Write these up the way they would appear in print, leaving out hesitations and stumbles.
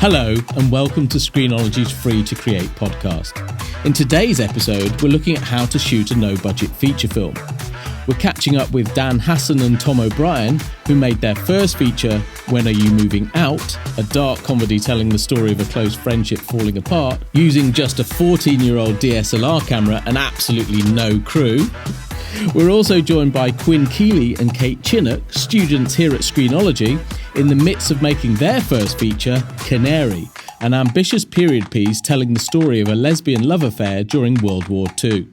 Hello and welcome to Screenology's Free to Create podcast. In today's episode, we're looking at how to shoot a no-budget feature film. We're catching up with Dan Hasson and Tom O'Brien, who made their first feature, When Are You Moving Out?, a dark comedy telling the story of a close friendship falling apart, using just a 14-year-old DSLR camera and absolutely no crew. We're also joined by Quinn, Keeley and Kate Chinnock, students here at Screenology, in the midst of making their first feature, Canary, an ambitious period piece telling the story of a lesbian love affair during World War II.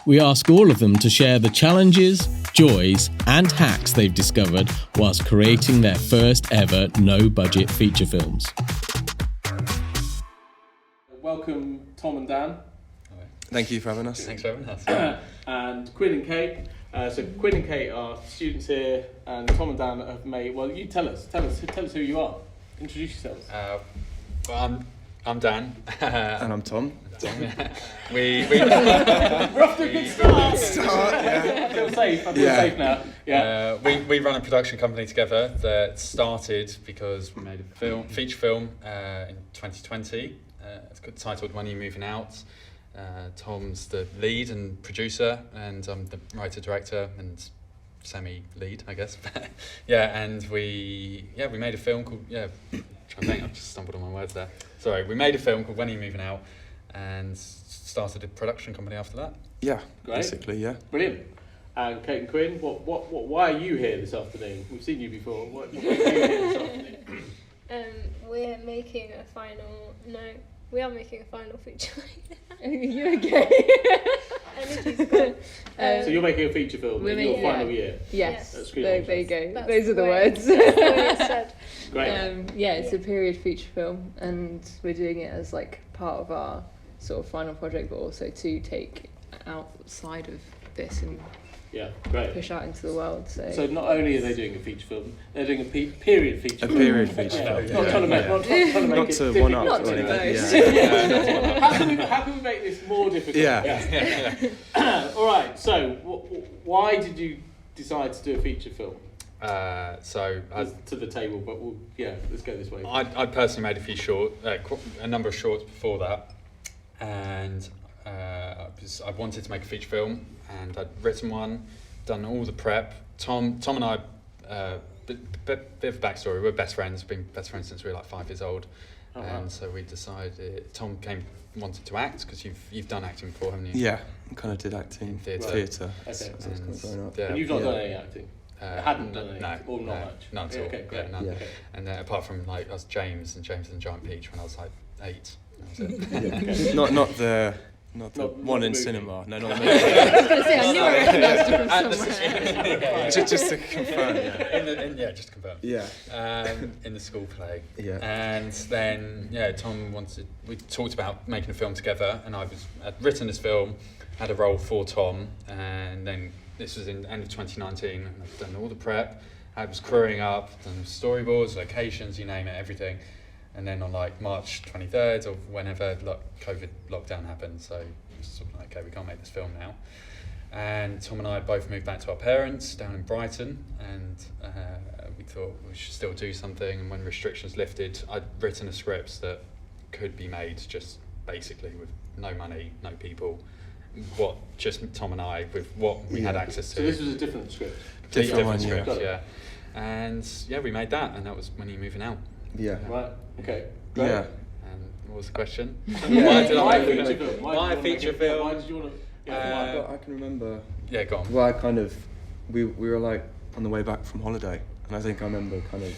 We ask all of them to share the challenges, joys and hacks they've discovered whilst creating their first ever no-budget feature films. Welcome Tom and Dan. Thank you for having us. Thanks for having us. And Quinn and Kate. So Quinn and Kate are students here, and Tom and Dan have made. Well, you tell us who you are. Introduce yourselves. I'm Dan. And I'm Tom. We're off to a good start. Yeah. I feel safe. I feel safe now. Yeah. We run a production company together that started because we made a feature film in 2020. It's titled When Are You Moving Out? Tom's the lead and producer, and I'm the writer-director and semi-lead, I guess. And we made a film called I've just stumbled on my words there. Sorry, we made a film called When Are You Moving Out, and started a production company after that. Yeah, great. Basically, yeah. Brilliant. And Kate and Quinn, why are you here this afternoon? We've seen you before. Why are you here this afternoon? We are making a final feature. You okay? Energy's gone. So you're making a feature film in your final year? Yes. At There Screenology. you go. That's Those are the the way- words. That's the way it's said. Great. It's a period feature film, and we're doing it as like part of our sort of final project, but also to take outside of this and Yeah, great. push out into the world. So not only are they doing a feature film, they're doing a period feature A film. period feature Yeah. film. Not trying to make, not trying to make Not it to difficult. one up Not or to anything. boast. Yeah. How can we make this more difficult? Yeah. All right. So why did you decide to do a feature film? To the table, but let's go this way. I personally made a number of shorts before that, and I wanted to make a feature film, and I'd written one, done all the prep. Tom and I, bit of backstory, we're best friends, been best friends since we were like 5 years old. And so we decided, Tom wanted to act, because you've done acting before, haven't you? Yeah, I kind of did acting in Theatre. theatre. Okay. So I was kind of growing up. And you've not done any acting? Hadn't done any no, acting? Or not much? None at all. Okay, great. None. Yeah. Okay. And apart from like us, James and the Giant Peach when I was like 8. That was it. Yeah. Not the Not one the in movie. cinema. No, not the I movie. was going to say, I knew I recognised you from somewhere. just to confirm. Yeah. Just to confirm. Yeah. In the school play. Yeah. And then Tom we talked about making a film together, and I'd written this film, had a role for Tom, and then this was in the end of 2019, and I've done all the prep. I was crewing up, done storyboards, locations, you name it, everything. And then on like March 23rd or whenever COVID lockdown happened, so it was sort of like, okay, we can't make this film now. And Tom and I both moved back to our parents down in Brighton, and we thought we should still do something. And when restrictions lifted, I'd written a script that could be made just basically with no money, no people, just Tom and I with what we had access to. So this was a different script? Different one, script, yeah. And we made that, and that was When Are You Moving Out? Yeah. Right, okay. Great. Yeah. And what was the question? Why a feature film? Why a feature film? Why did you want to... But I can remember. Yeah, go on. Well, we were like on the way back from holiday, and I think I remember kind of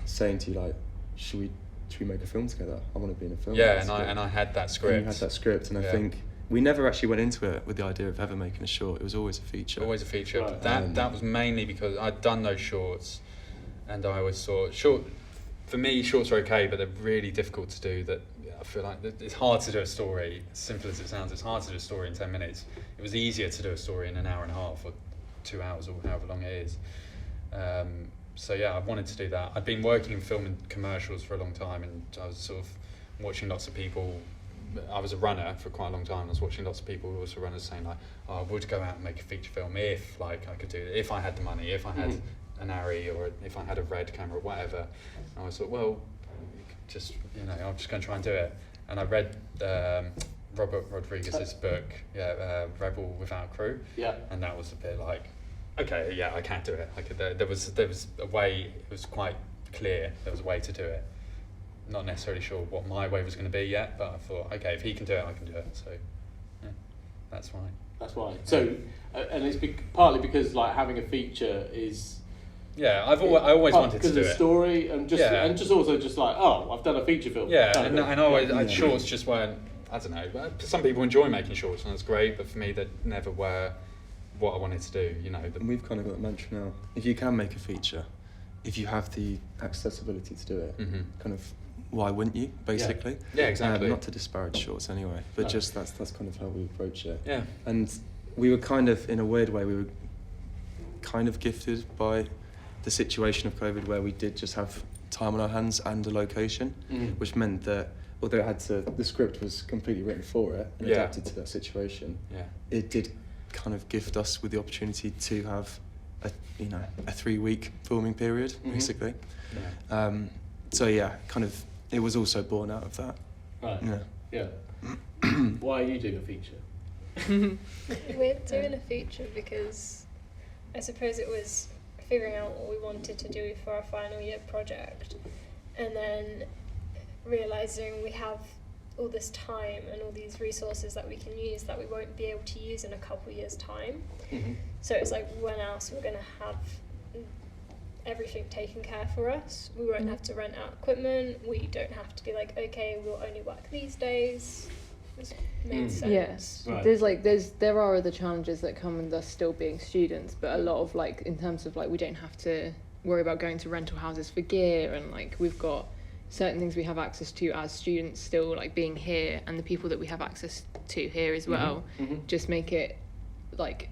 saying to you like, should we make a film together? I want to be in a film. Yeah, and I had that script. And you had that script, and I think we never actually went into it with the idea of ever making a short. It was always a feature. Always a feature. Right. But that was mainly because I'd done those shorts, and I always thought for me, shorts are okay, but they're really difficult to do. That I feel like it's hard to do a story, as simple as it sounds. It's hard to do a story in 10 minutes. It was easier to do a story in an hour and a half or 2 hours or however long it is. I wanted to do that. I'd been working in film and commercials for a long time, and I was sort of watching lots of people. I was a runner for quite a long time. I was watching lots of people who were also runners saying like, I would go out and make a feature film if I could do it, if I had the money, if I had an Canary, or if I had a red camera or whatever. And I was like, well, just I'm just going to try and do it. And I read Robert Rodriguez's book, Rebel Without a Crew. Yeah. And that was a bit like, okay, yeah, I can't do it. There was a way. It was quite clear there was a way to do it. Not necessarily sure what my way was going to be yet, but I thought, okay, if he can do it, I can do it. So, yeah, that's why. That's why. So, and it's partly because like having a feature is. Yeah, I always wanted to do it. Because of the story and just also just like, oh, I've done a feature film. Yeah, and shorts just weren't. I don't know. But some people enjoy making shorts, and that's great. But for me, they never were what I wanted to do. And we've kind of got a mantra now. If you can make a feature, if you have the accessibility to do it, kind of. Why wouldn't you, basically? Yeah, exactly. Not to disparage shorts anyway, but just that's kind of how we approach it. Yeah. And we were kind of, in a weird way, we were kind of gifted by the situation of COVID where we did just have time on our hands and a location, which meant that although the script was completely written for it and adapted to that situation, it did kind of gift us with the opportunity to have a 3-week filming period, basically. Yeah. So yeah, kind of, it was also born out of that. Right. Yeah. Why are you doing a feature? We're doing a feature because I suppose it was figuring out what we wanted to do for our final year project, and then realising we have all this time and all these resources that we can use that we won't be able to use in a couple years' time. So it's like, when else we're going to have everything taken care for us? We won't have to rent out equipment. We don't have to be like, okay, we'll only work these days. This made sense. Yes, Right. there are other challenges that come with us still being students, but a lot of like in terms of like we don't have to worry about going to rental houses for gear, and like we've got certain things we have access to as students still, like being here, and the people that we have access to here as well, just make it like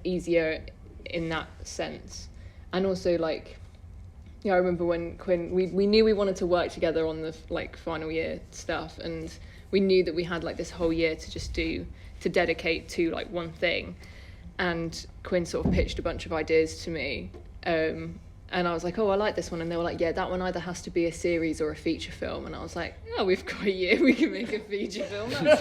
easier in that sense. And also, like, I remember when Quinn, we knew we wanted to work together on the like final year stuff, and we knew that we had like this whole year to just dedicate to like one thing. And Quinn sort of pitched a bunch of ideas to me, and I was like, oh, I like this one, and they were like, yeah, that one either has to be a series or a feature film. And I was like, oh, we've got a year, we can make a feature film, that's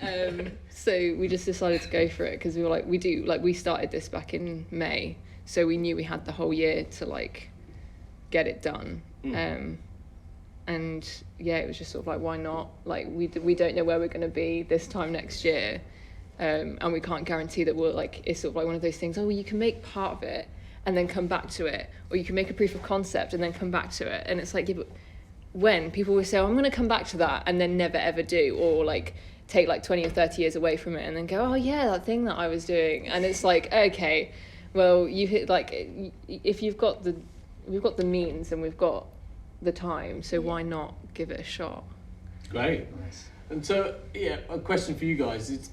fine. So we just decided to go for it because we were like, we started this back in May. So we knew we had the whole year to like get it done. And yeah, it was just sort of like, why not? Like we don't know where we're going to be this time next year, and we can't guarantee that we'll like. It's sort of like one of those things. Oh, well, you can make part of it and then come back to it, or you can make a proof of concept and then come back to it. And it's like, yeah, but when people will say, oh, I'm going to come back to that, and then never ever do, or like take like 20 or 30 years away from it and then go, oh yeah, that thing that I was doing. And it's like, okay, well, you hit like, if we've got the means and we've got the time, so why not give it a shot? Great. Nice. And so, yeah, a question for you guys is,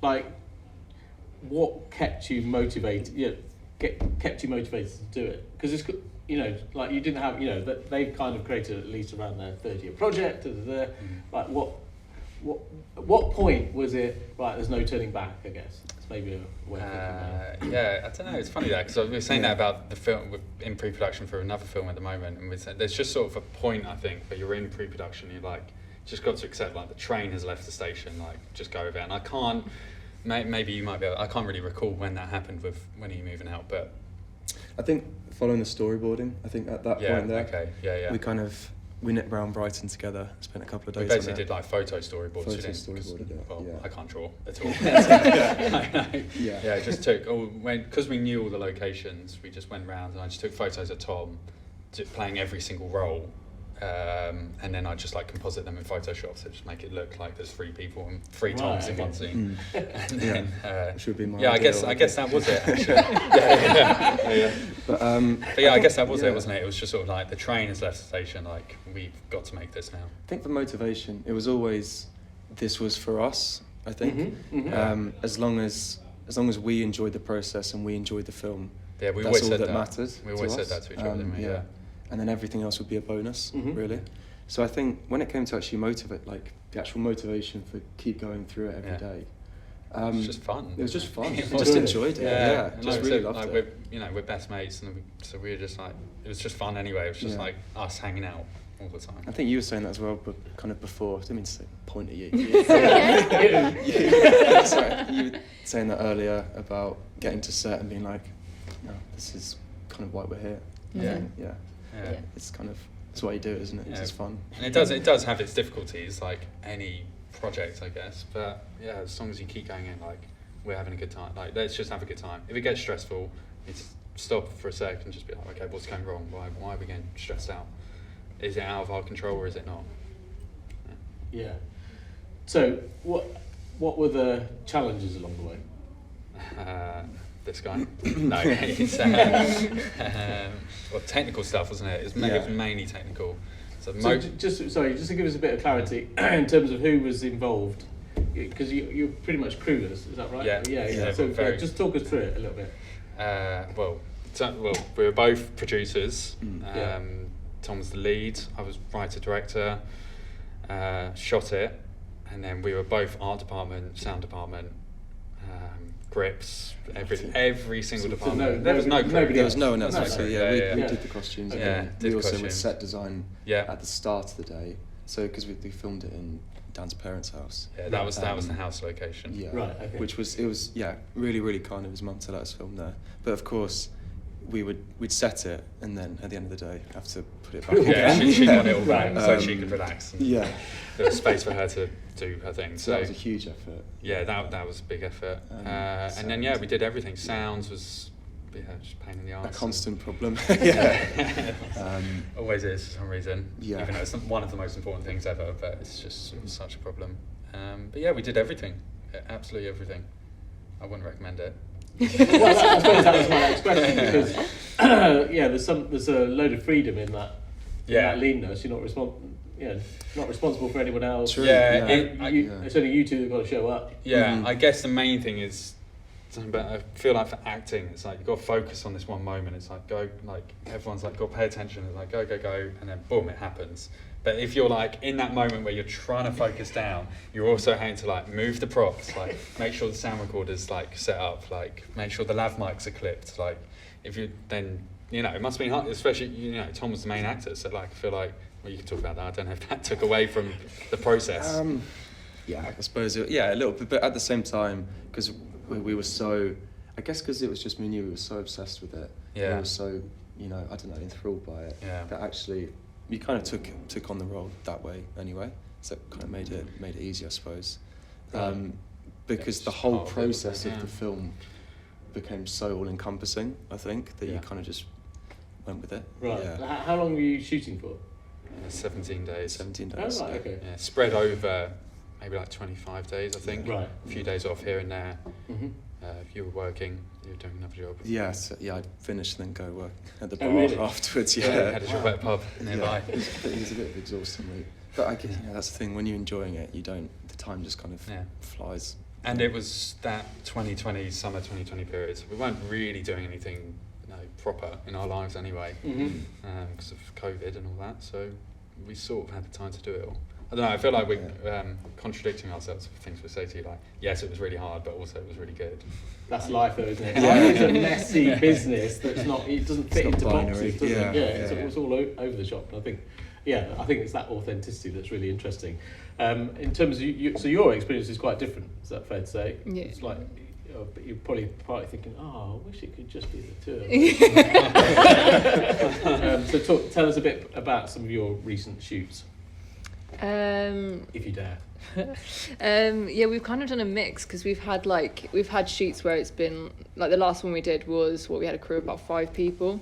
like, what kept you motivated? Kept you motivated to do it? Because it's, like you didn't have, that they've kind of created at least around their third-year project. Like, what point was it? Right, there's no turning back. I guess it's maybe a way of thinking about it. Yeah, I don't know. It's funny that because we were saying that about the film in pre-production for another film at the moment, and we said there's just sort of a point I think where you're in pre-production, you're like just got to accept like the train has left the station, like just go with it. And I can't. Maybe you might be able. I can't really recall when that happened with When Are You Moving Out, but I think following the storyboarding, I think at that point there, we nipped around Brighton together, spent a couple of days. We basically on did like photo storyboards. I can't draw at all. It just took because we knew all the locations. We just went round and I just took photos of Tom, playing every single role, and then I just like composite them in Photoshop, so just make it look like there's 3 people and 3 Toms in one scene. And then, should be my I guess that was it. Actually. But I guess that was it, wasn't it? It was just sort of like the train has left the station. Like we've got to make this now. I think the motivation, it was always this was for us. I think as long as we enjoyed the process and we enjoyed the film, we that's always all said that mattered. We always said that to each other, didn't we? Yeah. And then everything else would be a bonus, really. So I think when it came to actually motivate, like the actual motivation for keep going through it every day, It was just fun. It was just fun. It I was. just enjoyed it. Yeah, Yeah, and just like I really said, loved like it. we're best mates, and so we were just like, it was just fun anyway. It was just like us hanging out all the time. I think you were saying that as well, but kind of before. I didn't mean to say, point at you. Sorry, you were saying that earlier about getting to set and being like, no, this is kind of why we're here. Yeah. Yeah. Yeah. It's kind of, it's why you do it, isn't it? It's just fun. And it does have its difficulties, like any project, I guess. But yeah, as long as you keep going in, like, we're having a good time. Like, let's just have a good time. If it gets stressful, it's stop for a sec and just be like, okay, what's going wrong? Why are we getting stressed out? Is it out of our control or is it not? Yeah. So what were the challenges along the way? This guy? No, it's well, technical stuff, wasn't it? It was mainly technical. So just to give us a bit of clarity in terms of who was involved, because you're pretty much crewless, is that right? Yeah. So just talk us through it a little bit. Well, we were both producers. Yeah. Tom was the lead. I was writer-director. Shot it, and then we were both art department, sound department, grips, every single department. There was no crew. There was no one else. No, Actually, we did the costumes. Okay. And Did we also costumes. with set design Yeah. at the start of the day. So because we filmed it in Dan's parents' house. Yeah, that was the house location. Yeah. Right, okay. Which was really, really kind of his mum to let us film there. But of course, we'd set it and then at the end of the day have to put it back Yeah, again. she got it all Right. right, so she could relax. And Yeah. there was space for her to do her thing. So that was a huge effort. Yeah, that was a big effort. And then we did everything. Sounds was just a pain in the arse. A constant problem. Always is for some reason. Yeah. Even though it's not one of the most important things ever, but it's just such a problem. But yeah, we did everything. Absolutely everything. I wouldn't recommend it. Well, I suppose that was my next question, because there's a load of freedom in that. Yeah. In that leanness, you're not responsible for anyone else. True. Yeah, It's only you two that've got to show up. Yeah, I guess the main thing is, but I feel like for acting, it's like you've got to focus on this one moment. It's like everyone's like, got to pay attention. It's like go, and then boom, it happens. But if you're like in that moment where you're trying to focus down, you're also having to like move the props, like make sure the sound recorder's like set up, like make sure the lav mics are clipped. Like if you then it must be hard, especially Tom was the main actor, so like I feel like you can talk about that. I don't know if that took away from the process. I suppose a little bit, but at the same time, because we were so, I guess because it was just me and you, we were so obsessed with it. Yeah. We were so I don't know, enthralled by it. Yeah. That actually we kind of took on the role that way anyway, so it kind of made it easy, I suppose. Because the whole process of the film became so all-encompassing, I think, that you kind of just went with it. Right. Yeah. How long were you shooting for? 17 days. 17 days. Oh, right, okay. Yeah, spread over maybe like 25 days, I think. Right. A few days off here and there. Mm-hmm. If you were working, you were doing another job. I'd finish and then go work at the bar really? afterwards. Had a job at a pub nearby. It was a bit of exhausting week. But I guess that's the thing, when you're enjoying it, the time just kind of flies. And it was that 2020, summer 2020 period. So we weren't really doing anything proper in our lives anyway, because of COVID and all that. So we sort of had the time to do it all. I don't know, I feel like we're contradicting ourselves with things we say to you, like, yes, it was really hard, but also it was really good. That's life though, isn't it? Yeah. It's a messy business that's not, it doesn't fit into binary. boxes, does it? Yeah. It's all over the shop. And I think it's that authenticity that's really interesting. In terms of so your experience is quite different, is that fair to say? Yeah. It's like, but you're probably partly thinking, I wish it could just be the two of us. So tell us a bit about some of your recent shoots. If you dare. We've kind of done a mix, because we've had shoots where it's been like, the last one we did was we had a crew of about 5 people,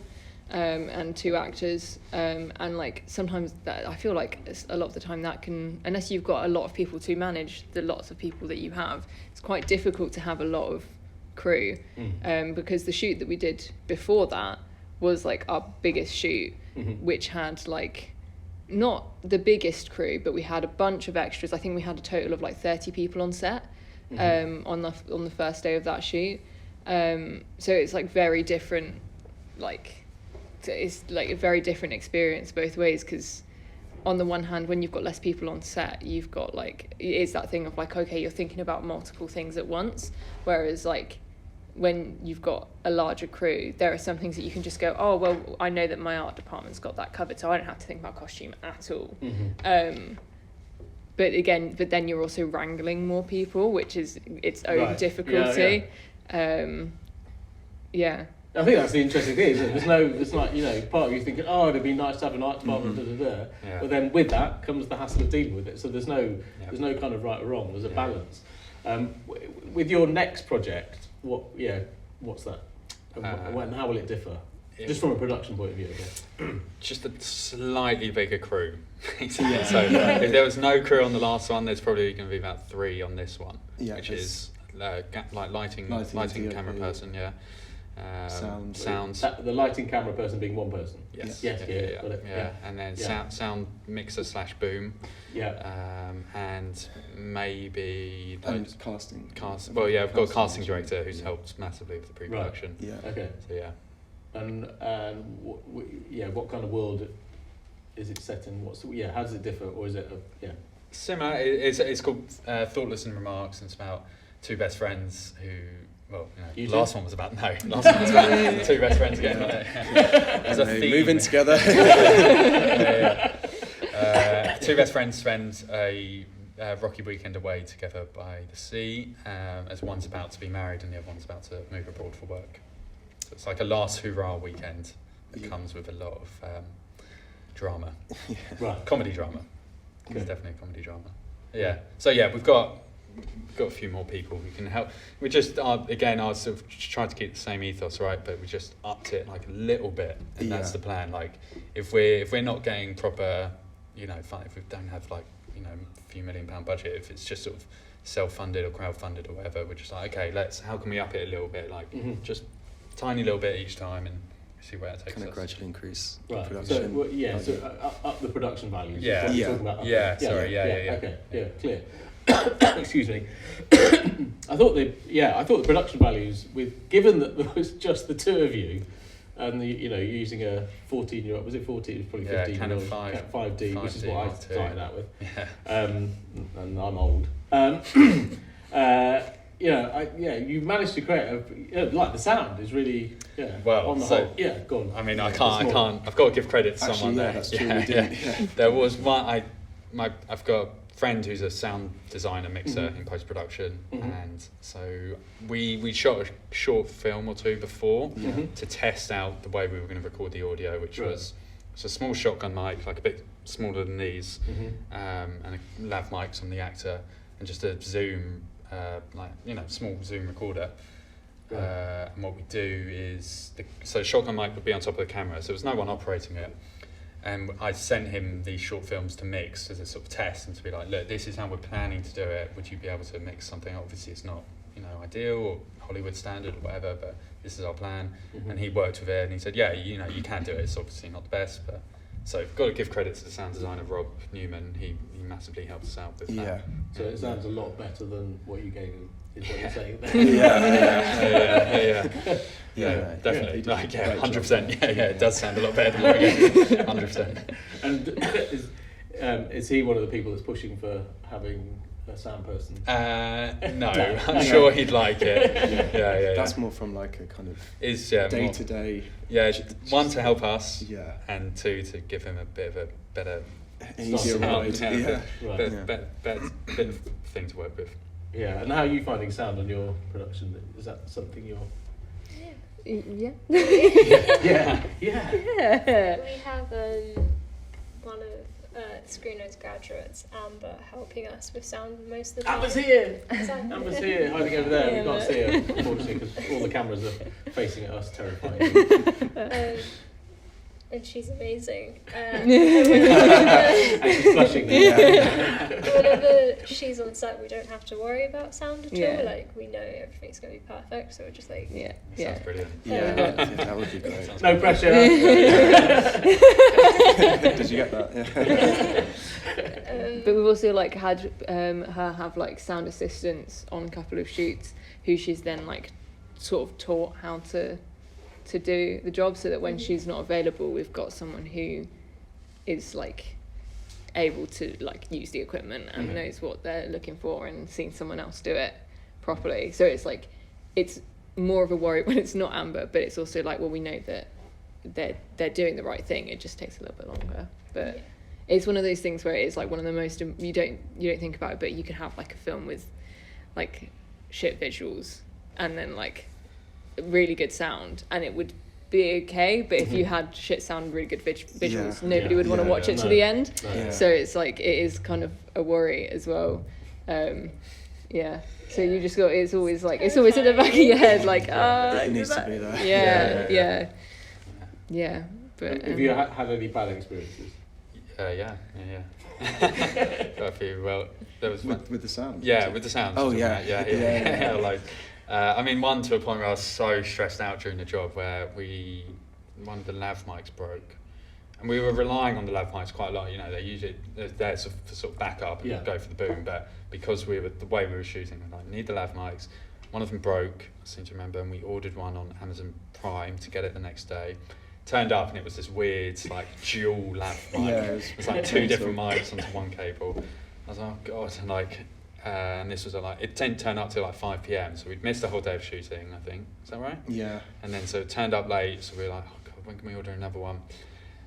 and 2 actors, and like sometimes that, I feel like a lot of the time that can, unless you've got a lot of people to manage the lots of people that you have, it's quite difficult to have a lot of crew, because the shoot that we did before that was like our biggest shoot, which had like not the biggest crew, but we had a bunch of extras. I think we had a total of like 30 people on set, on the first day of that shoot. So it's like very different, like it's like a very different experience both ways, because on the one hand, when you've got less people on set, you've got like, it's that thing of like, okay, you're thinking about multiple things at once, whereas like when you've got a larger crew, there are some things that you can just go, oh well, I know that my art department's got that covered, so I don't have to think about costume at all. But then you're also wrangling more people, which is its own difficulty. Yeah. I think that's the interesting thing, isn't it? It's like, you know, part of you thinking, oh, it'd be nice to have an art department, Yeah. But then with that comes the hassle of dealing with it. So there's no kind of right or wrong. There's a balance. With your next project, what's that? And how will it differ? Just from a production point of view, I guess. Just a slightly bigger crew. So if there was no crew on the last one, there's probably going to be about 3 on this one, which is like lighting camera person, sounds. The lighting camera person being one person. Yes. Got it. And then sound mixer / boom. And maybe casting. Well, yeah, I've got a casting director who's helped massively with the pre-production. Right. Yeah. Okay. So yeah. And what kind of world is it set in? How does it differ, or is it similar? It's called Thoughtless in Remarks, and it's about 2 best friends who. Well, last one was about 2 best friends again. There's a theme. Moving together. 2 best friends spend a rocky weekend away together by the sea, as one's about to be married and the other one's about to move abroad for work. So it's like a last hurrah weekend that comes with a lot of drama. Comedy drama. It's definitely a comedy drama. Yeah. So yeah, we've got a few more people who can help. We just again, I sort of tried to keep the same ethos, right? But we just upped it like a little bit, and that's the plan. Like if we're not getting proper, fun, if we don't have like a few £1 million budget, if it's just sort of self-funded or crowd-funded or whatever, we're just like, okay, how can we up it a little bit? Like just tiny little bit each time and see where it takes us. Kind of gradually increase production. So, up the production values. Yeah. What you're talking about. Okay, clear. Excuse me. I thought the production values, given that there was just the 2 of you, and using a 14-year-old, was it 14? It was probably 15-year-old 5D, which is what I started out with. And I'm old. You managed to create like the sound is really well. On the whole, go on. I mean, I can't. I've got to give credit to someone there. That's true. We did. There was one. I've got a friend who's a sound designer mixer in post production, and so we shot a short film or 2 before to test out the way we were going to record the audio, which was it's a small shotgun mic, like a bit smaller than these, and a lav mics on the actor, and just a zoom. Small zoom recorder. And what we do is, so shotgun mic would be on top of the camera, so there was no one operating it. And I sent him these short films to mix as a sort of test, and to be like, look, this is how we're planning to do it. Would you be able to mix something? Obviously, it's not ideal or Hollywood standard or whatever, but this is our plan. And he worked with it, and he said, yeah, you can do it. It's obviously not the best, but. So got to give credit to the sound designer Rob Newman. He massively helped us out with that. Yeah. So it sounds a lot better than what you gave him. Is what you're saying? Yeah, definitely. 100%. Yeah, it does sound a lot better than what we gave him. 100%. And is he one of the people that's pushing for having a sound person? No, I'm sure he'd like it. Yeah. That's more from like a kind of day to day. Yeah, 1 to help us. Yeah. And 2 to give him a bit of a better, easier ride. better thing to work with. Yeah, and how are you finding sound on your production? Is that something you're? Yeah. Yeah. We have one of Screenology graduates, Amber, helping us with sound most of the time. Amber's here! Exactly. Amber's here, hiding over there. We can't see her, unfortunately, because all the cameras are facing at us, terrifying. And she's amazing. And she's flushing there. Whenever she's on set, we don't have to worry about sound at all. Yeah. Like, we know everything's going to be perfect, so we're just like... Sounds brilliant. Yeah, that would be great. No pressure. Did you get that? Yeah. But we've also like had her have like sound assistants on a couple of shoots who she's then like sort of taught how to do the job, so that when she's not available, we've got someone who is like able to like use the equipment and knows what they're looking for and seen someone else do it properly. So it's like, it's more of a worry when it's not Amber, but it's also like, well, we know that they're doing the right thing. It just takes a little bit longer. But it's one of those things where it's like one of the most, you don't think about it, but you can have like a film with like shit visuals and then like really good sound, and it would be okay. But if you had shit sound, really good visuals, nobody would want to watch it to the end. So it's like, it is kind of a worry as well. So you just got, it's always like, it's always in the back of your head, like, it needs to be there. Yeah. But have you had any bad experiences? Yeah. Got a few. Well, there was with the sound. Yeah, with the sound. Oh yeah. Like, I mean, one to a point where I was so stressed out during the job where one of the lav mics broke, and we were relying on the lav mics quite a lot. You know, they're there for sort of backup and go for the boom, but because the way we were shooting, we need the lav mics. One of them broke, I seem to remember, and we ordered one on Amazon Prime to get it the next day. Turned up and it was this weird like dual lav mic. It was like two different mics onto one cable. I was like, oh god, and like, and this was it didn't turn up till like 5 p.m. So we'd missed the whole day of shooting, I think. Is that right? Yeah. And then so it turned up late, so we were like, oh god, when can we order another one?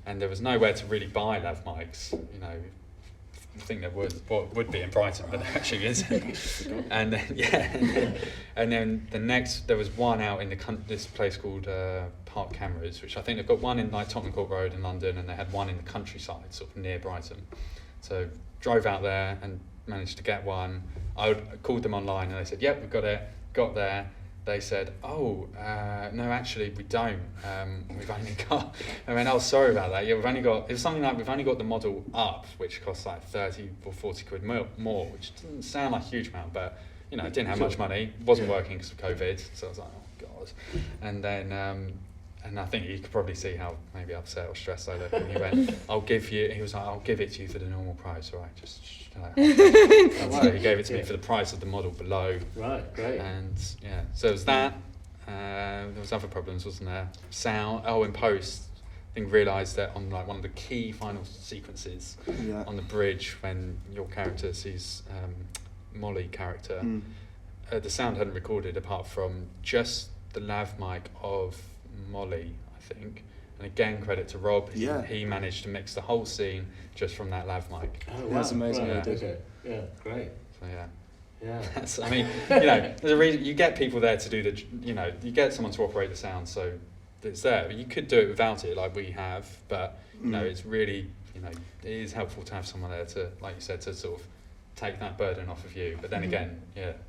And there was nowhere to really buy lav mics. You know, I think there would be in Brighton, but there actually isn't. And then and then the next, there was one out in this place called Park Cameras, which I think they've got one in like Tottenham Court Road in London, and they had one in the countryside, sort of near Brighton. So drove out there and managed to get one. I called them online and they said, "Yep, we've got it." Got there. They said, "Oh, no, actually, we don't. We've only got." I went, "Oh, sorry about that. Yeah, we've only got." It was something like, "We've only got the model up, which costs like 30 or 40 quid more," which doesn't sound like a huge amount, but you know, didn't have much money. Wasn't working because of COVID, so I was like, "Oh God." And then, and I think you could probably see how maybe upset or stressed I looked. And he went, he was like, "I'll give it to you for the normal price, all right? Just." So he gave it to me for the price of the model below. Right, great. And so it was that. There was other problems, wasn't there? Sound. In post, I think realised that on like one of the key final sequences on the bridge, when your character sees Molly character, the sound hadn't recorded apart from just the lav mic of Molly, I think. And again, credit to Rob. He managed to mix the whole scene just from that lav mic. Oh, wow. That's amazing. Right, okay. Yeah, great. So yeah. That's, I mean, you know, there's a reason you get people there to do the, you know, you get someone to operate the sound, so it's there. You could do it without it, like we have, but you know, it's really, you know, it is helpful to have someone there to, like you said, to sort of take that burden off of you. But then again,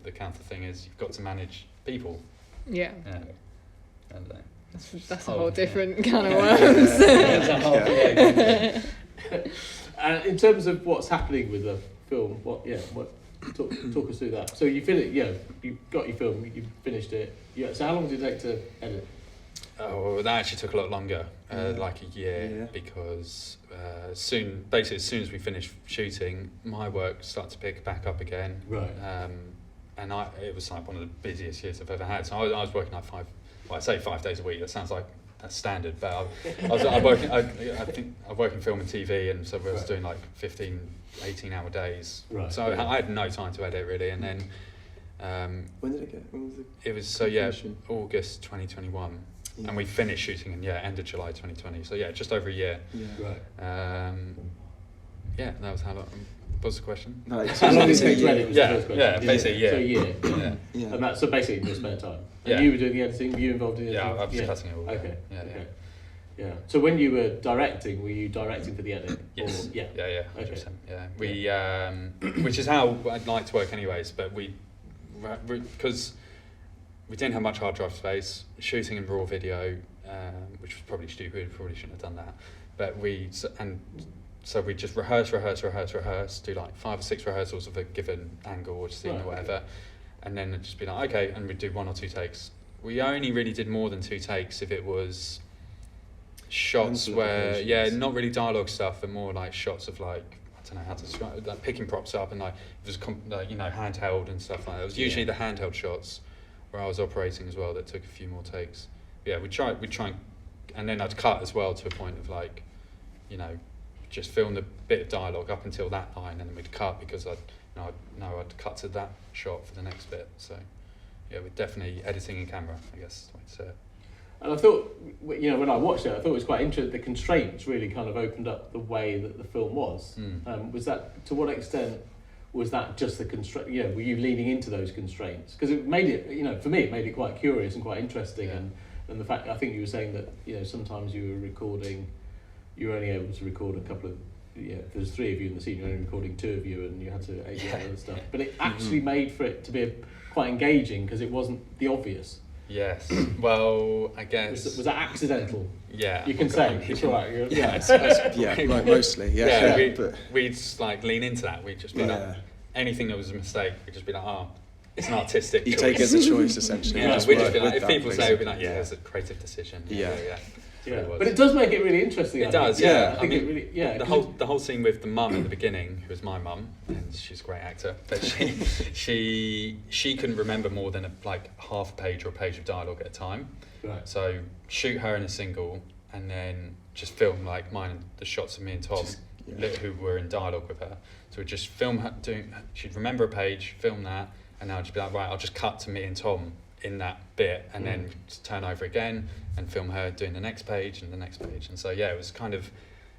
the counter thing is you've got to manage people. Yeah. And, that's a whole different can of worms. And in terms of what's happening with the film, talk us through that. So you you got your film, you finished it. So how long did it take to edit? Oh, well, that actually took a lot longer, like a year, because as soon as we finished shooting, my work started to pick back up again. Right. And it was like one of the busiest years I've ever had. So I was working like 5 days a week. That sounds like that's standard, but I work in film and TV, and so I was doing like 15, 18-hour days. Right. So I had no time to edit really, and then. When did it get? When was it? It was August 2021, and we finished shooting in end of July 2020. So just over a year. Yeah. Right. That was how long. What was the question? No, how long did it take to edit? Basically, So a year. And that's so basically your spare time. And you were doing the editing. Were you involved in the editing? Yeah, I was cutting it all. Okay. Yeah. So when you were directing for the edit? Yes. Or, yeah. 100%. Yeah. We, which is how I'd like to work anyways, but because we didn't have much hard drive space, shooting in raw video, which was probably stupid. Probably shouldn't have done that. But so we just rehearse, do like 5 or 6 rehearsals of a given angle or scene or whatever, and then it'd just be like, okay, and we'd do 1 or 2 takes. We only really did more than 2 takes if it was shots where, not really dialogue stuff, but more like shots of like, I don't know how to describe it, like picking props up and like, it was handheld and stuff like that. It was usually the handheld shots where I was operating as well that took a few more takes. We'd try and then I'd cut as well to a point of like, just film the bit of dialogue up until that line, and then we'd cut because I'd cut to that shot for the next bit. So yeah, we're definitely editing in camera, I guess. And I thought, when I watched it, I thought it was quite interesting. The constraints really kind of opened up the way that the film was. Was that, to what extent was that just the constraint? Were you leaning into those constraints? Because it made it, for me, it made it quite curious and quite interesting. Yeah. And the fact, I think you were saying that, sometimes you were only able to record a couple of, if there's 3 of you in the scene, you're only recording 2 of you, and you had to edit other stuff. But it actually made for it to be quite engaging because it wasn't the obvious. Yes. Well, I guess was that accidental? Yeah. You can say it's all right. Mostly. We'd lean into that. We'd just be like, anything that was a mistake, we'd just be like, it's an artistic choice. You take it as a choice, essentially. Yeah, we'd just be like, if people say, we'd be like, it's a creative decision. Yeah. But it does make it really interesting. It does, yeah. I think it really, The whole scene with the mum at the beginning, who was my mum, and she's a great actor, but she couldn't remember more than half a page or a page of dialogue at a time. Right. So shoot her in a single, and then just film the shots of me and Tom, who were in dialogue with her. So we'd just film her she'd remember a page, film that, and now I'd just be like, right, I'll just cut to me and Tom in that bit, and then just turn over again and film her doing the next page and the next page. And so it was kind of,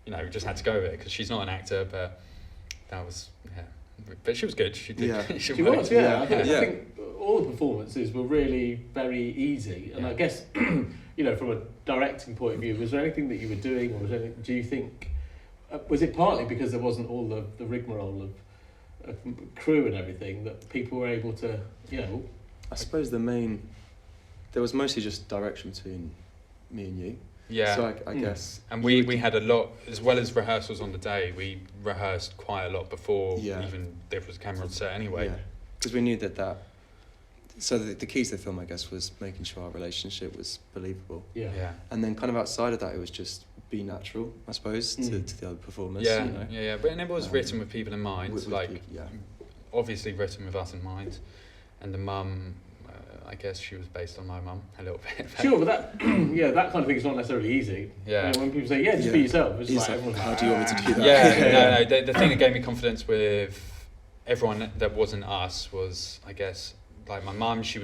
we just had to go with it because she's not an actor, but that was but she was good. She did. Yeah. she was. Yeah. I think all the performances were really very easy, and I guess from a directing point of view, was there anything that you were doing, or do you think was it partly because there wasn't all the rigmarole of crew and everything that people were able to I suppose there was mostly just direction between me and you. Yeah. So I guess. And we had a lot, as well as rehearsals on the day, we rehearsed quite a lot before even there was a camera on set anyway. Yeah. Because we knew that. So the key to the film, I guess, was making sure our relationship was believable. Yeah. And then kind of outside of that, it was just be natural, I suppose, to the other performers. Yeah. But it was written with people in mind. With obviously written with us in mind. And the mum, I guess she was based on my mum a little bit. Sure, but that that kind of thing is not necessarily easy. Yeah. When people say, just be yourself, it's like, how do you want me to do that? No. The thing that gave me confidence with everyone that wasn't us was, I guess, my mum. She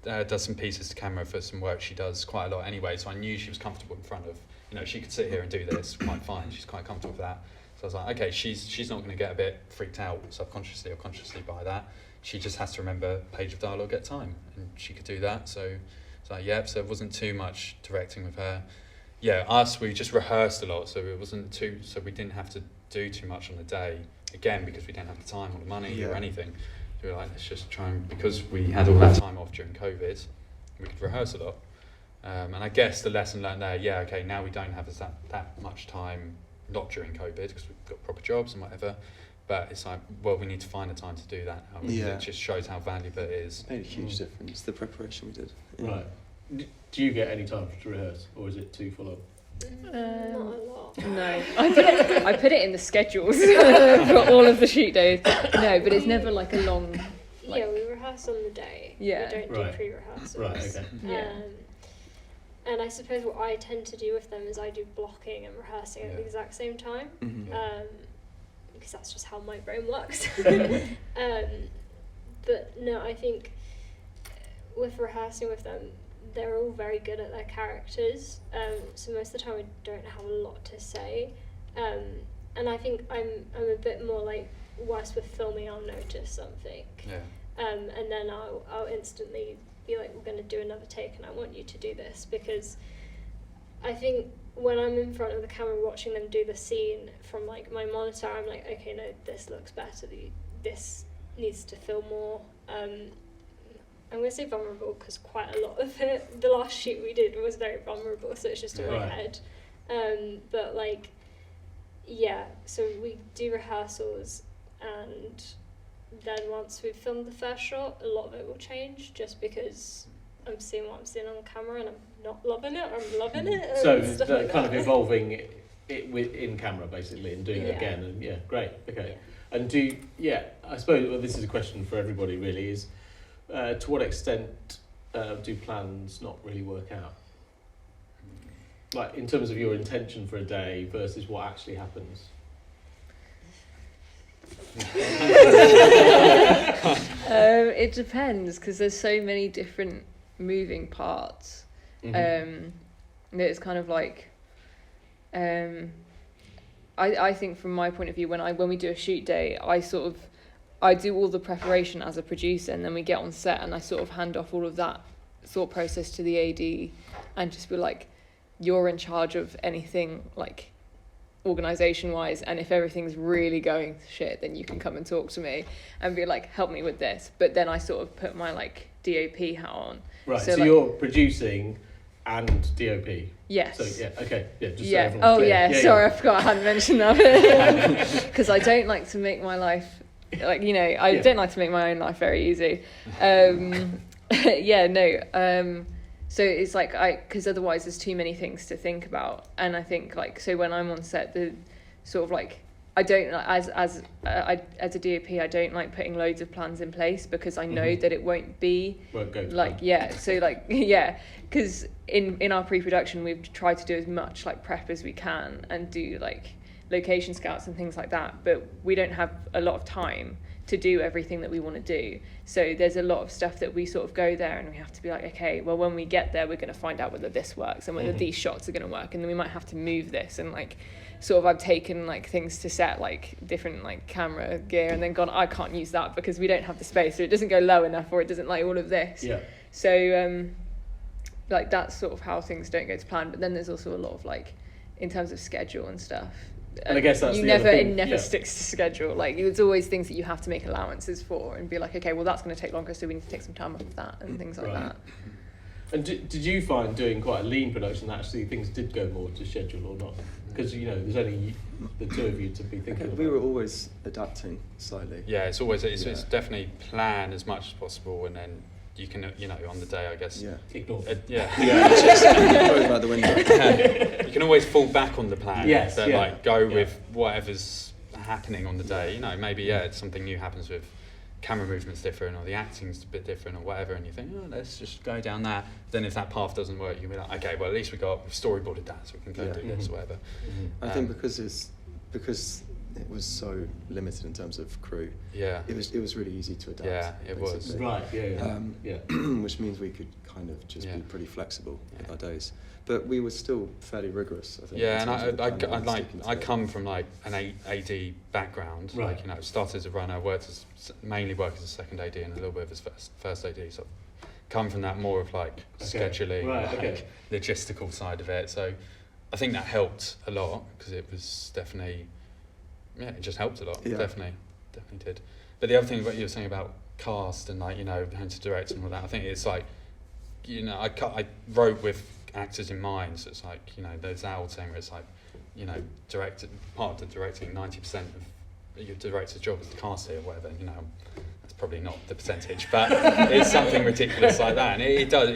does some pieces to camera for some work she does quite a lot anyway. So I knew she was comfortable in front of, she could sit here and do this quite fine. She's quite comfortable with that. So I was like, okay, she's not going to get a bit freaked out subconsciously or consciously by that. She just has to remember a page of dialogue at a time, and she could do that. So it wasn't too much directing with her. Yeah, us, we just rehearsed a lot, so it wasn't so we didn't have to do too much on the day, again, because we didn't have the time or the money or anything. So we were like, let's just try and, because we had all that time off during COVID, we could rehearse a lot. And I guess the lesson learned there, now we don't have that much time, not during COVID, because we've got proper jobs and whatever. But it's like, we need to find the time to do that. It just shows how valuable it is. It made a huge difference, the preparation we did. Yeah. Right. Do you get any time to rehearse, or is it too full on? Not a lot. No, I put it in the schedules for all of the shoot days. No, but it's never like a long. We rehearse on the day. Yeah. We don't do pre-rehearsals. Right. Okay. Yeah. And I suppose what I tend to do with them is I do blocking and rehearsing at the exact same time. Mm-hmm. Because that's just how my brain works. But no, I think with rehearsing with them, they're all very good at their characters. So most of the time I don't have a lot to say. And I think I'm a bit more like, whilst we're filming, I'll notice something. Yeah. And then I'll instantly be like, we're going to do another take and I want you to do this, because I think when I'm in front of the camera watching them do the scene from like my monitor, I'm like, okay, no, this looks better, this needs to feel more I'm going to say vulnerable, because quite a lot of it, the last shoot we did was very vulnerable, so it's just in my head. But like, so we do rehearsals, and then once we've filmed the first shot, a lot of it will change, just because I'm seeing what I'm seeing on camera and I'm not loving it, or I'm loving it. So like kind of evolving it in camera basically, and doing it again, and great, okay. Yeah. And I suppose this is a question for everybody really, is to what extent do plans not really work out? like in terms of your intention for a day versus what actually happens? It depends, because there's so many different moving parts. It's kind of like, I think from my point of view, when we do a shoot day, I do all the preparation as a producer, and then we get on set and I sort of hand off all of that thought process to the AD and just be like, you're in charge of anything like organisation wise, and if everything's really going to shit, then you can come and talk to me and be like, help me with this. But then I sort of put my like DOP hat on. Right, so like, you're producing and DOP. Yes. So yeah, okay, yeah. Just yeah. So everyone's clear. Yeah. Sorry, I forgot I hadn't mentioned that. Because I don't like to make my life, like, you know, I don't like to make my own life very easy. So it's like because otherwise there's too many things to think about, and I think like, so when I'm on set, the sort of like, I don't as a DOP, I don't like putting loads of plans in place, because I know that it won't go like because in our pre-production we've tried to do as much like prep as we can and do like location scouts and things like that, but we don't have a lot of time to do everything that we want to do. So there's a lot of stuff that we sort of go there and we have to be like, okay, well, when we get there, we're going to find out whether this works and whether these shots are going to work, and then we might have to move this, and like sort of I've taken like things to set, like different like camera gear, and then gone, I can't use that because we don't have the space, or it doesn't go low enough, or it doesn't like all of this. So like that's sort of how things don't go to plan. But then there's also a lot of like, in terms of schedule and stuff, and I guess that's it never sticks to schedule. Like there's always things that you have to make allowances for and be like, okay, well that's going to take longer, so we need to take some time off of that and things like that. And did you find doing quite a lean production that actually things did go more to schedule or not? Because you know there's only the two of you to be thinking about. We were always adapting slightly. Yeah, it's always it's definitely plan as much as possible, and then you can, you know, on the day, I guess. Ignore. Just throw them out the window. You can always fall back on the plan. Yes. But like go with whatever's happening on the day. You know, maybe something new happens with camera movement's different, or the acting's a bit different, or whatever, and you think, oh, let's just go down that. Then if that path doesn't work, you'll be like, okay, well at least we've storyboarded that, so we can go do this or whatever. I think because it was so limited in terms of crew. It was really easy to adapt. Yeah, it was. Right. Which means we could kind of just be pretty flexible with our days. But we were still fairly rigorous, I think. Yeah, and I come from like an AD background. Right. Like, you know, started as a runner, mainly worked as a second AD and a little bit of as first AD. So I've come from that more of like scheduling, logistical side of it. So I think that helped a lot, because it was definitely, it just helped a lot. Definitely did. But the other thing what you were saying about cast and like, you know, having to direct and all that, I think it's like, you know, I wrote with actors in mind, so it's like, you know, there's that old saying where it's like, you know, part of the directing, 90% of your director's job is the casting or whatever, you know, that's probably not the percentage, but it's something ridiculous like that, and it does,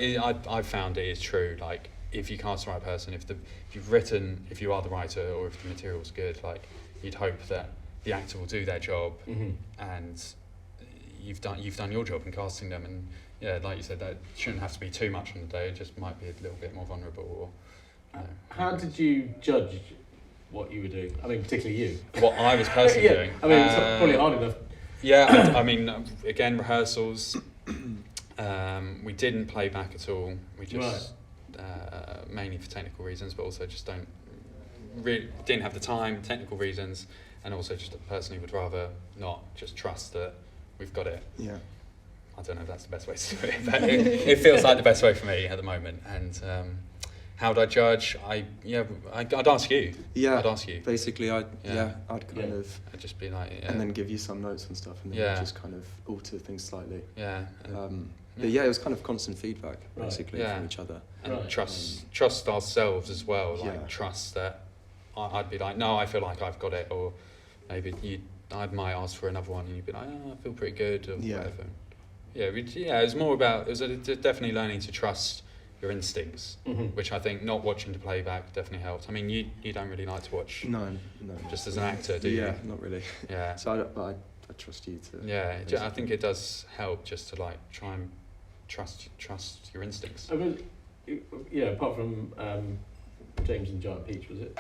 I've found it is true, like, if you cast the right person, if you are the writer, or if the material's good, like, you'd hope that the actor will do their job, and you've done your job in casting them, and yeah, like you said, that shouldn't have to be too much on the day. It just might be a little bit more vulnerable. Or, you know. How did you judge what you were doing? I mean, particularly you. What I was personally doing. I mean, it's probably hard enough. Yeah, I mean, again, rehearsals. We didn't play back at all. We just mainly for technical reasons, but also just didn't have the time, technical reasons, and also just personally would rather not, just trust that we've got it. Yeah. I don't know if that's the best way to do it, but it feels like the best way for me at the moment. And how would I judge? I'd ask you. Yeah. I'd ask you. Basically, I'd kind of. I'd just be like. And then give you some notes and stuff, and then we'd just kind of alter things slightly. Yeah. But it was kind of constant feedback, basically, from each other. And trust ourselves as well. Like trust that I'd be like, no, I feel like I've got it, or maybe I might ask for another one, and you'd be like, oh, I feel pretty good, or whatever. It was more about, definitely learning to trust your instincts, which I think not watching the playback definitely helped. I mean, you don't really like to watch. No. Just as an actor, do you? Yeah, not really. Yeah. So I trust you to. Yeah, I think it does help just to like try and trust your instincts. I mean, apart from James and the Giant Peach, was it?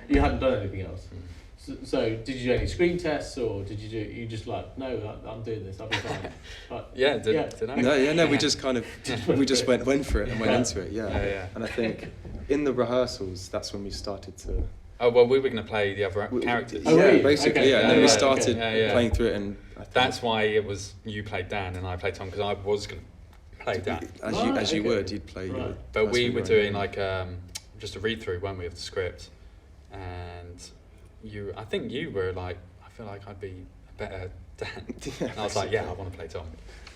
You hadn't done anything else. So did you do any screen tests, or did you just like, no, I'm doing this, I'll be fine? Like, Did I? No, we just kind of went for it and went into it. Yeah. And I think in the rehearsals, that's when we started to. Oh well, we were going to play the other characters. Yeah, really? basically, Okay. yeah. And then we started playing through it, and I think That's why it was you played Dan and I played Tom, because I was going to play Dan. as you would, you'd play. Right. But we person were right doing now. like just a read through, weren't we, of the script? And I think you were like, I feel like I'd be a better Dan. And I was like, yeah, I want to play Tom.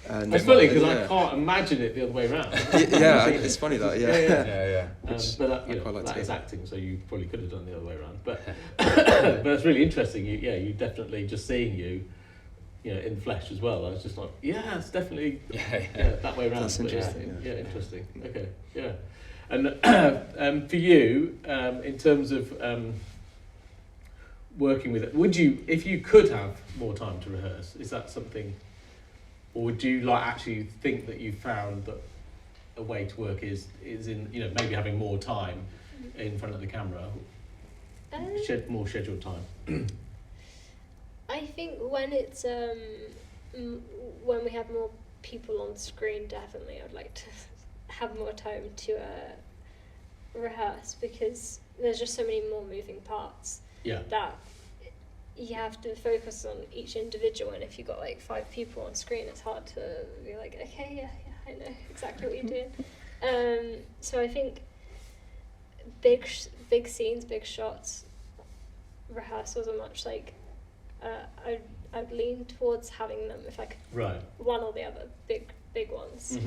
And It's funny because I can't imagine it the other way around. It's funny that. Yeah. But I quite like that to is hear. acting, so you probably could have done the other way around. But but it's really interesting. You definitely just seeing you in the flesh as well. I was just like, yeah, it's definitely that way around. That's But interesting. Yeah, interesting. Okay, yeah. And for you, in terms of working with it, would you, if you could have more time to rehearse, is that something, or would you like actually think that you found that a way to work is in maybe having more time in front of the camera, more scheduled time? I think when it's when we have more people on screen, definitely I'd like to have more time to rehearse, because there's just so many more moving parts that you have to focus on each individual, and if you've got like 5 people on screen, it's hard to be like, okay, yeah, I know exactly what you're doing. So I think big scenes, big shots, rehearsals are much like I'd lean towards having them if I could, one or the other, big ones.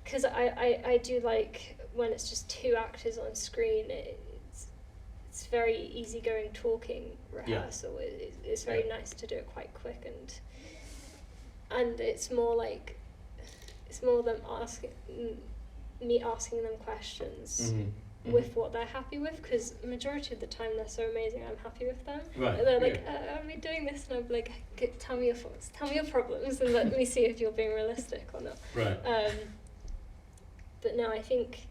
Because I do like when it's just 2 actors on screen. It's very easygoing talking rehearsal. It's very nice to do it quite quick, and it's more them me asking them questions with what they're happy with, because majority of the time they're so amazing, I'm happy with them. Right. And they're like, are we doing this? And I'm like, tell me your thoughts, tell me your problems, and let me see if you're being realistic or not. Right. But no, I think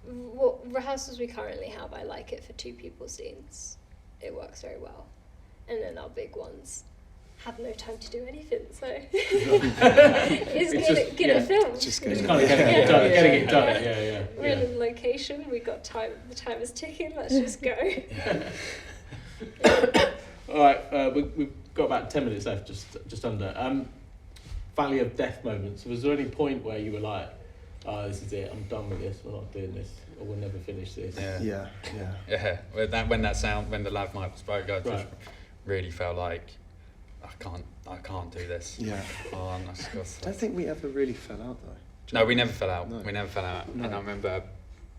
what rehearsals we currently have, I like it for 2 people scenes. It works very well. And then our big ones have no time to do anything, so it's get a film. Just It's kind of getting it done. Yeah. We're in a location, we've got time, the time is ticking, let's just go. All right, we've got about 10 minutes left, just under. Valley of Death moments. Was there any point where you were like, oh, this is it, I'm done with this, we're not doing this, or we'll never finish this? Yeah. When the lav mic was broke, I just really felt like I can't do this. Yeah. I don't think we ever really fell out though. No, we never fell out. No. We never fell out. No. And I remember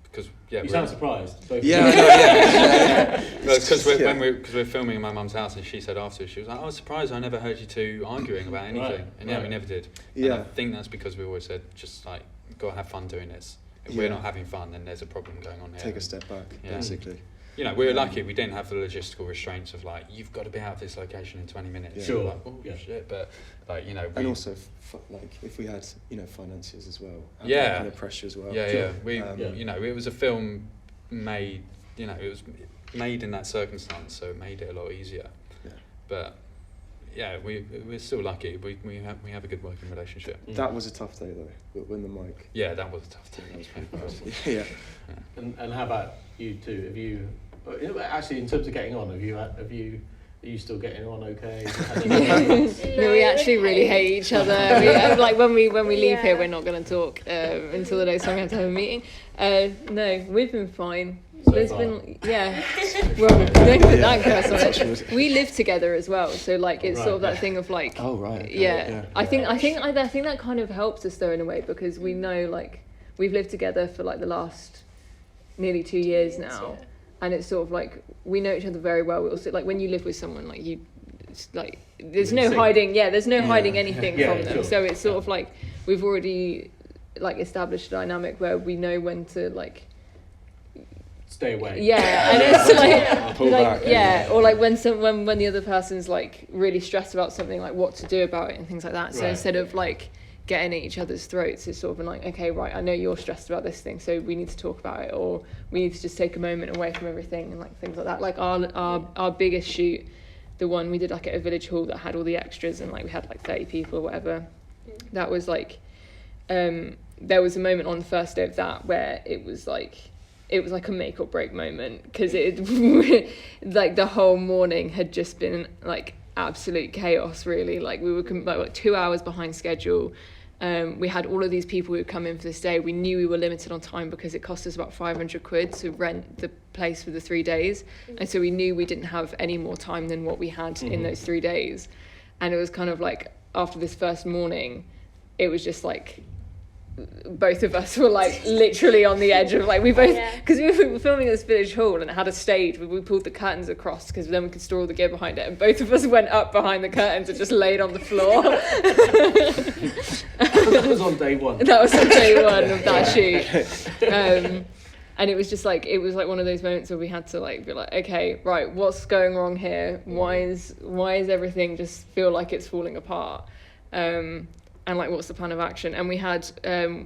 because you sound surprised. Both Yeah, I know, yeah. Because we're filming in my mum's house, and she said afterwards, she was like, I was surprised I never heard you 2 arguing about anything. We never did. Yeah. And I think that's because we always said, just like, go have fun doing this. If we're not having fun, then there's a problem going on here. Take a step back, basically. We were lucky we didn't have the logistical restraints of like, you've got to be out of this location in 20 minutes. Yeah. Sure. Like, oh, shit. But like, and also like if we had finances as well, that kind of pressure as well. It was a film made, it was made in that circumstance, so it made it a lot easier. Yeah. But we're still lucky. We have a good working relationship. That was a tough day though, when the mic. Yeah, that was a tough day. That was pretty bad. Yeah. And how about you two? Have you actually, in terms of getting on, are you still getting on okay? No, we actually really hate each other. Like when we leave here, we're not going to talk until the next time we have to have a meeting. No, we've been fine. There's been well, don't put that curse on it. We live together as well, so like it's sort of that thing of like, oh right, I think that kind of helps us though in a way, because we know like we've lived together for like the last nearly 2 years now. And it's sort of like we know each other very well. We also, like when you live with someone, like there's no hiding. Yeah, there's no hiding anything from them. Sure. So it's sort of like we've already like established a dynamic where we know when to like stay away. Yeah, and it's like pull back. Yeah, or like when the other person's like really stressed about something, like what to do about it and things like that. So instead of like getting at each other's throats. It's sort of like, okay, right, I know you're stressed about this thing, so we need to talk about it, or we need to just take a moment away from everything, and like things like that. Like our biggest shoot, the one we did like at a village hall that had all the extras, and like we had like 30 people or whatever. That was like, there was a moment on the first day of that where it was like a make or break moment, because it like the whole morning had just been like absolute chaos, really. Like we were like 2 hours behind schedule. We had all of these people who would come in for this day. We knew we were limited on time because it cost us about 500 quid to rent the place for the 3 days, and so we knew we didn't have any more time than what we had in those 3 days. And it was kind of like, after this first morning, it was just like both of us were like literally on the edge of like, we both, because we were filming at this village hall and it had a stage where we pulled the curtains across because then we could store all the gear behind it, and both of us went up behind the curtains and just laid on the floor. That was on day one. That was on day one of that shoot. And it was just like, it was like one of those moments where we had to like be like, okay, right, what's going wrong here? Why is everything just feel like it's falling apart? And like, what's the plan of action? And we had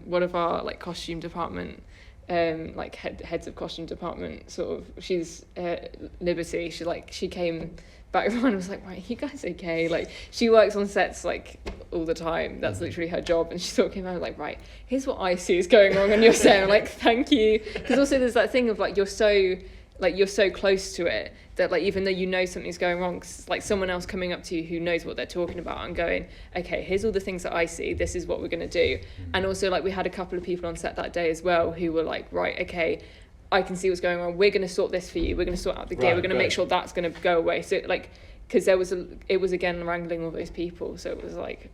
one of our like costume department, like heads of costume department, sort of, she's Liberty. She came back around and was like, right, you guys okay? Like, she works on sets like all the time. That's literally her job. And she sort of came out like, right, here's what I see is going wrong on your set. I'm like, thank you. Because also there's that thing of like, you're so close to it that like, even though you know something's going wrong, 'cause like someone else coming up to you who knows what they're talking about and going, okay, here's all the things that I see, this is what we're going to do. And also like, we had a couple of people on set that day as well who were like, right, okay, I can see what's going on, we're going to sort this for you, we're going to sort out the gear, we're going to make sure that's going to go away. So like, because it was again wrangling all those people, so it was like,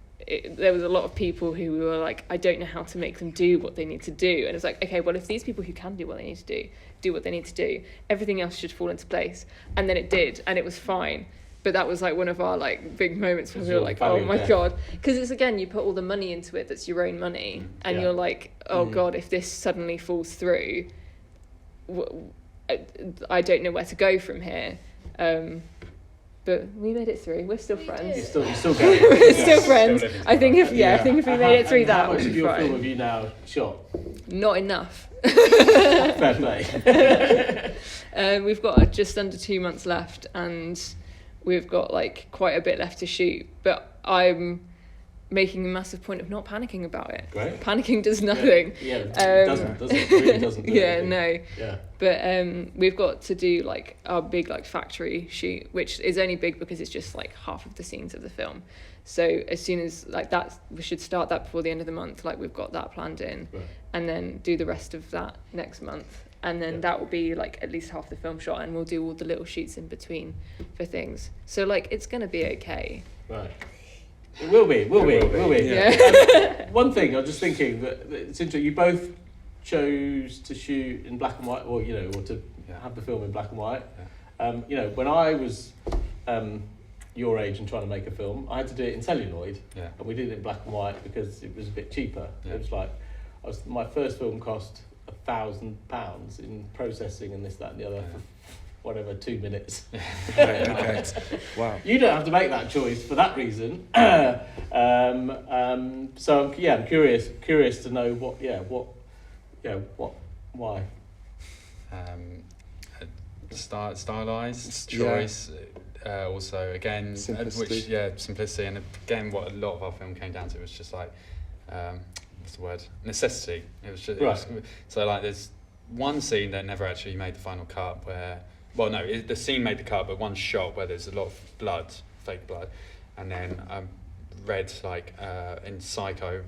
there was a lot of people who were like, I don't know how to make them do what they need to do. And it's like, okay, well, if these people who can do what they need to do what they need to do, everything else should fall into place. And then it did, and it was fine. But that was like one of our like big moments where we were like, oh my God. Because it's, again, you put all the money into it, that's your own money. And you're like, oh God, if this suddenly falls through, I don't know where to go from here. But we made it through. We're still friends. You're still going. We're still friends. I think if we made it through that, how much we'd of be your fine. film have you now shot? Not enough. Fair play. We've got just under 2 months left, and we've got like quite a bit left to shoot. But I'm making a massive point of not panicking about it. Great. Panicking does nothing. Yeah, it doesn't. It really doesn't. Do anything. No. Yeah. But we've got to do like our big like factory shoot, which is only big because it's just like half of the scenes of the film. So as soon as like that, we should start that before the end of the month. Like, we've got that planned in, and then do the rest of that next month. And then that will be like at least half the film shot, and we'll do all the little shoots in between for things. So like, it's gonna be okay. Right. It will be. Yeah. One thing I was just thinking that it's interesting. You both chose to shoot in black and white, or or to have the film in black and white. Yeah. When I was your age and trying to make a film, I had to do it in celluloid, and we did it in black and white because it was a bit cheaper. Yeah. It was like my first film cost £1,000 in processing and this, that, and the other. For whatever, 2 minutes. Okay. Wow. You don't have to make that choice for that reason. So I'm curious to know why. Stylized choice. Also, again, simplicity. Simplicity, and again, what a lot of our film came down to was just like, what's the word? Necessity. It was just so like, there's one scene that never actually made the final cut where. Well, no, the scene made the cut, but one shot where there's a lot of blood, fake blood, and then I read like in Psycho,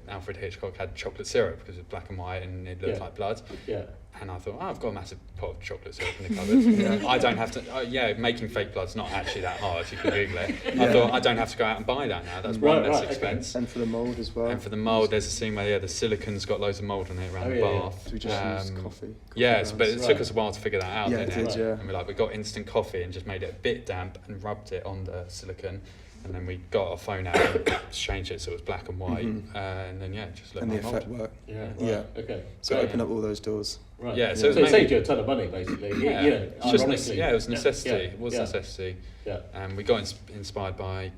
Alfred Hitchcock had chocolate syrup because it was black and white and it looked like blood. Yeah. And I thought, I've got a massive pot of chocolate syrup in the cupboard. I don't have to. Making fake blood's not actually that hard. You can Google it. I thought, I don't have to go out and buy that now. That's one less expense. Okay. And for the mould as well. And for the mould, there's a scene where the silicon's got loads of mould on it around the bath. So we just used coffee. But it took us a while to figure that out. Yeah, it did. And we got instant coffee and just made it a bit damp and rubbed it on the silicone. And then we got our phone out and changed it so it was black and white, and then just let And my the effect mould. worked. Yeah. Right. Yeah. Okay. So Great. open up all those doors. Right. Yeah, So it it was saved you a ton of money, basically. Yeah, it's just ironically. it was necessity. Yeah. It was Yeah. necessity. Yeah. And we got inspired by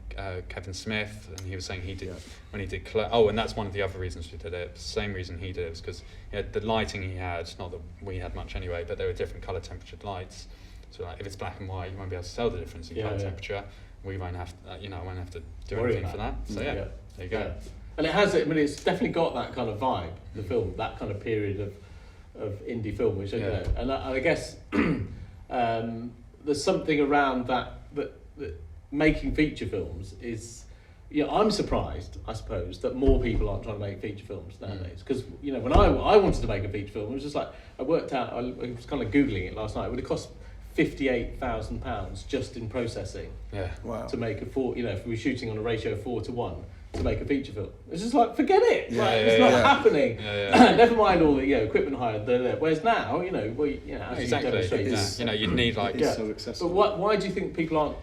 Kevin Smith, and he was saying he did Yeah. when he did. And that's one of the other reasons we did it. The same reason he did it was because the lighting he had. Not that we had much anyway, but there were different color temperature lights. So like if it's black and white, you won't be able to tell the difference in color temperature. We won't have, I won't have to do anything for that. So there you go. Yeah. And it has. I mean, it's definitely got that kind of vibe. The film, that kind of period of indie film, which and I guess there's something around that making feature films is. I'm surprised, I suppose, that more people aren't trying to make feature films nowadays. Because when I wanted to make a feature film, it was just like I worked out. I was kind of googling it last night. It would have cost £58,000 just in processing. Yeah. Wow. To make if we were shooting on a ratio of 4:1 to make a feature film, it's just like forget it. It's not happening. Never mind all the equipment hired. Whereas now, as exactly. You'd need like. It's so accessible. But why do you think people aren't?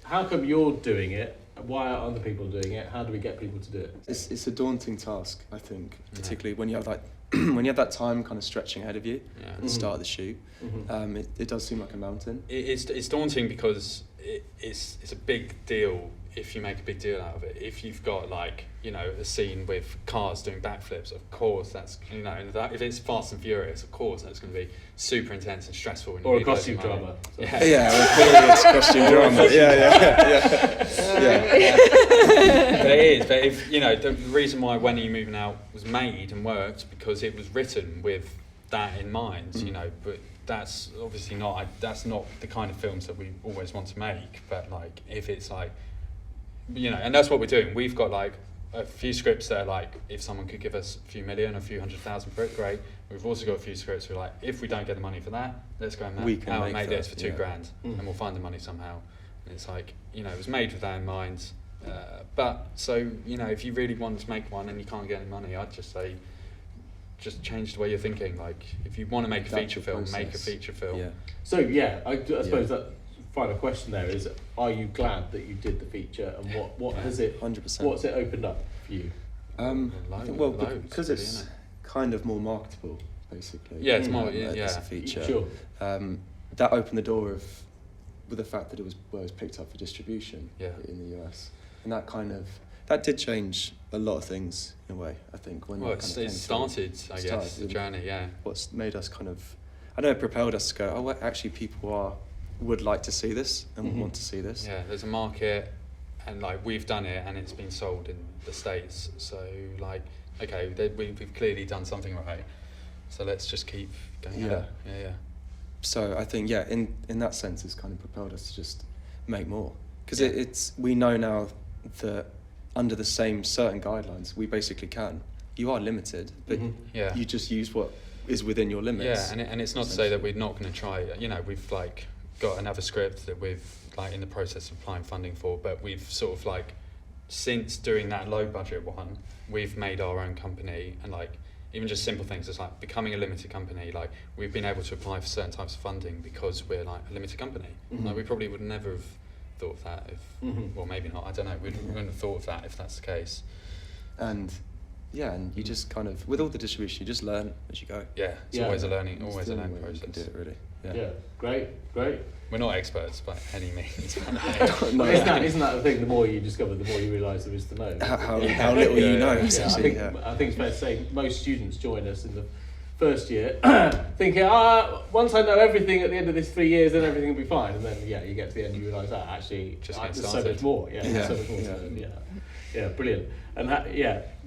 How come you're doing it? Why are other people doing it? How do we get people to do it? It's a daunting task, I think, particularly when you have when you have that time kind of stretching ahead of you at the start of the shoot. It does seem like a mountain. It's daunting because it's a big deal if you make a big deal out of it. If you've got a scene with cars doing backflips, of course that's if it's Fast and Furious, of course that's going to be super intense and stressful. And or a costume drama. Well, clearly it's costume drama. But it is. But if the reason why When Are You Moving Out was made and worked because it was written with that in mind. But that's obviously not. That's not the kind of films that we always want to make. But if it's and that's what we're doing. We've got a few scripts that are if someone could give us a few million, a few 100,000 for it, great. We've also got a few scripts where if we don't get the money for that, let's go and make this for $2,000 and we'll find the money somehow. And it's it was made with that in mind. But so if you really want to make one and you can't get any money, I'd just say just change the way you're thinking. If you want to make a feature film, make a feature film. Yeah. So I suppose that final question there is: are you glad that you did the feature, and what has it? 100%. What's it opened up for you? Because it's kind of more marketable, basically. Yeah, it's more. As a feature. Sure. That opened the door with the fact that it was picked up for distribution in the US, and that did change a lot of things in a way. I think it started the journey. Yeah. What's made us it propelled us to go. Actually, people would like to see this and want to see this. Yeah, there's a market, and we've done it, and it's been sold in the States. So we've clearly done something right. So let's just keep going. Yeah. So I think in that sense, it's kind of propelled us to just make more because we know now that under the same certain guidelines, we basically can. You are limited, but you just use what is within your limits. Yeah, and it's not to say that we're not going to try. We've got another script that we've in the process of applying funding for, but we've sort of since doing that low budget one, we've made our own company, and even just simple things as becoming a limited company. We've been able to apply for certain types of funding because we're a limited company. We probably would never have thought of that if, well, maybe not. I don't know. We wouldn't have thought of that if that's the case. And you just with all the distribution, you just learn as you go. Yeah, it's always a learning process. You can do it really. Yeah, great. We're not experts by any means. No, isn't that the thing? The more you discover, the more you realise there is to know. How little you know. I think it's fair to say most students join us in the first year thinking, once I know everything at the end of this 3 years, then everything will be fine. And then you get to the end, you realise that actually there's so much more. There's so much more. Yeah, brilliant. And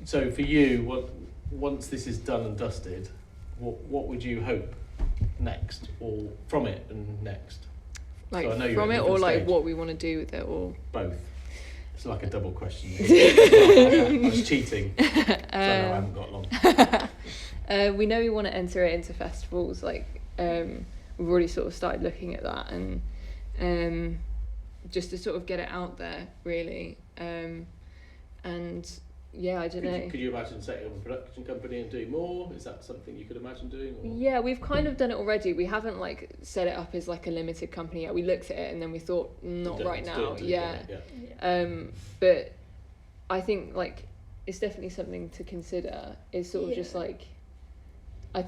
so for you, once this is done and dusted, what would you hope next, or from it and next? From it, or what we want to do with it, or both? It's like a double question. I was cheating. So I haven't got long. We know we want to enter it into festivals. We've already sort of started looking at that, and just to sort of get it out there, really. And yeah, I don't know. Could you imagine setting up a production company and doing more? Is that something you could imagine doing? Or? Yeah, we've kind of done it already. We haven't like set it up as like a limited company yet. We looked at it and then we thought, not right now. Yeah. But I think like it's definitely something to consider. It's sort of just like, I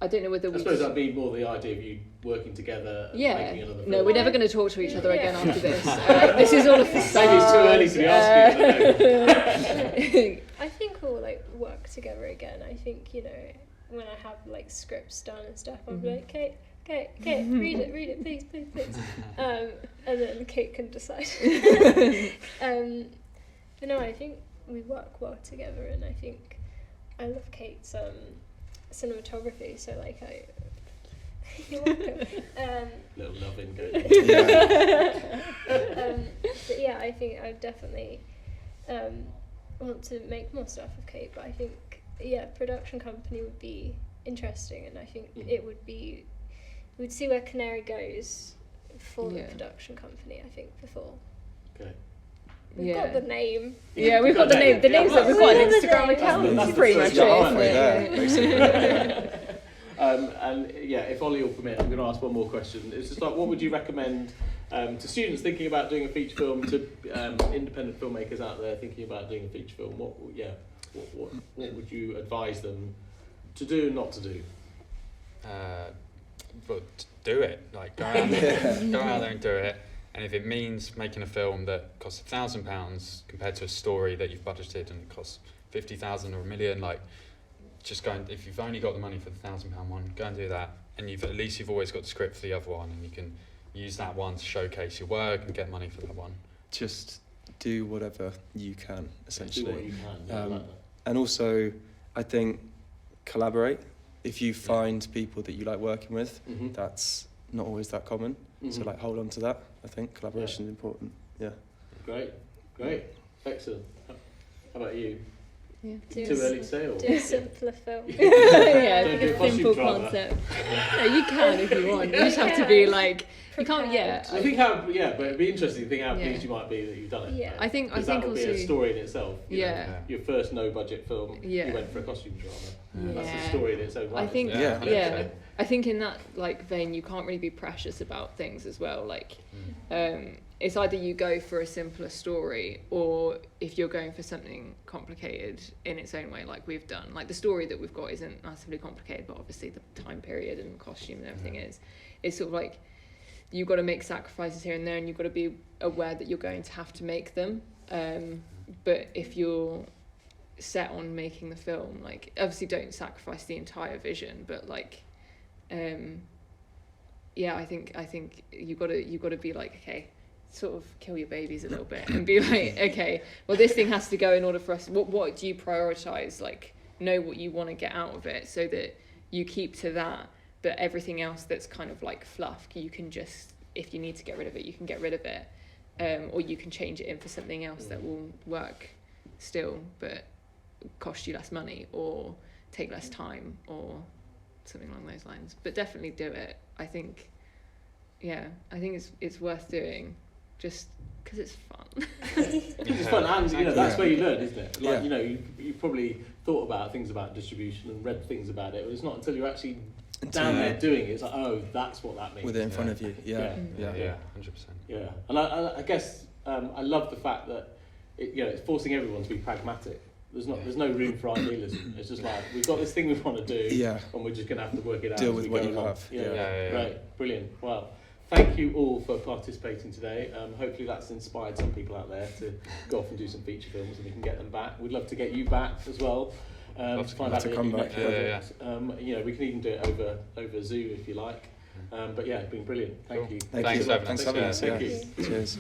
don't know whether I suppose that'd be more the idea of you working together and making another film. No, we're never going to talk to each other again after this. This is all a facade. Maybe it's too early to be asking. I think we'll like work together again. I think, you know, when I have like scripts done and stuff, I'll be like, Kate, read it, please. And then Kate can decide. But no, I think we work well together, and I think I love Kate's cinematography, so like you're welcome. Little loving going. But yeah, I think I definitely want to make more stuff with Kate, but I think production company would be interesting, and I think we'd see where Canary goes for the production company, I think, before. Okay. We've got the name. Yeah, we've got the name. The name's that we've got an Instagram account. That's pretty much it. And if Ollie will permit, I'm going to ask one more question. It's just like, what would you recommend to students thinking about doing a feature film, to independent filmmakers out there thinking about doing a feature film? What would you advise them to do and not to do? But do it. Like go out there and do it. And if it means making a film that costs £1,000 compared to a story that you've budgeted and it costs 50,000 or $1 million, like just go and, if you've only got the money for the £1,000 one, go and do that. And you've always got the script for the other one, and you can use that one to showcase your work and get money for that one. Just do whatever you can, essentially. Do what you can. And also, I think collaborate. If you find people that you like working with, that's not always that common. So like hold on to that. I think collaboration is important. Yeah. Great. Excellent. How about you? Yeah. Too early to say, or? Do a simpler film. Don't do a simple concept. No, you can if you want. You just have to be like, you can't. Yeah. I think but it'd be interesting to think how pleased you might be that you've done it. Yeah. I think that would also be a story in itself. You know, Yeah. your first no budget film. Yeah. You went for a costume drama. Yeah. That's a story in its own right. I think Yeah. I think in that like vein, you can't really be precious about things as well. Like, it's either you go for a simpler story, or if you're going for something complicated in its own way, like we've done. Like the story that we've got isn't massively complicated, but obviously the time period and the costume and everything is. It's sort of like you've got to make sacrifices here and there, and you've got to be aware that you're going to have to make them. But if you're set on making the film, like obviously don't sacrifice the entire vision, but like I think you got to be like, okay, sort of kill your babies a little bit and be like, okay, well this thing has to go in order for us. What do you prioritize? Like know what you want to get out of it, so that you keep to that, but everything else that's kind of like fluff, you can just, if you need to get rid of it, you can get rid of it, or you can change it in for something else that will work still but cost you less money or take less time or something along those lines. But definitely do it. I think it's worth doing, just because it's fun. It's fun, and that's where you learn, isn't it? Like you probably thought about things about distribution and read things about it, but it's not until you're actually down there doing it. It's like, oh, that's what that means. With it in front of you. Yeah. 100%. Yeah, and I guess I love the fact that it's forcing everyone to be pragmatic. There's no room for idealism. It's just like, we've got this thing we want to do, and we're just going to have to work it out. Deal with what you have. Right, brilliant. Well, thank you all for participating today. Hopefully that's inspired some people out there to go off and do some feature films, and we can get them back. We'd love to get you back as well. To come back. We can even do it over Zoom if you like. But yeah, it's been brilliant. Thank you. Thanks for having us. Thank you. Cheers.